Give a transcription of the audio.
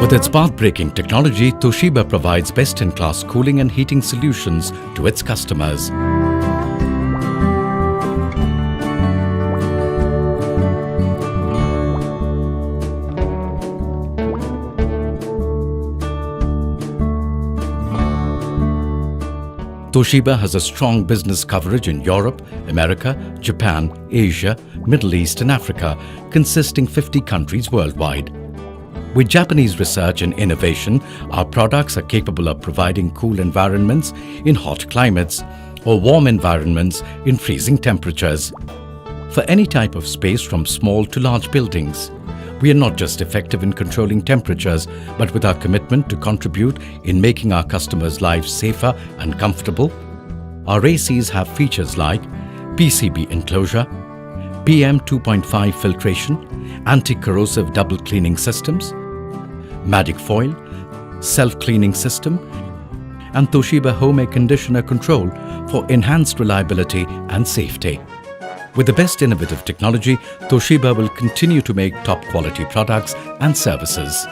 With its path-breaking technology, Toshiba provides best-in-class cooling and heating solutions to its customers. Toshiba has a strong business coverage in Europe, America, Japan, Asia, Middle East and Africa, consisting 50 countries worldwide. With Japanese research and innovation, our products are capable of providing cool environments in hot climates or warm environments in freezing temperatures. For any type of space from small to large buildings, we are not just effective in controlling temperatures, but with our commitment to contribute in making our customers' lives safer and comfortable. Our ACs have features like PCB enclosure, PM 2.5 filtration, anti-corrosive double cleaning systems, Magic Foil, self-cleaning system, and Toshiba Home Air Conditioner control for enhanced reliability and safety. With the best innovative technology, Toshiba will continue to make top quality products and services.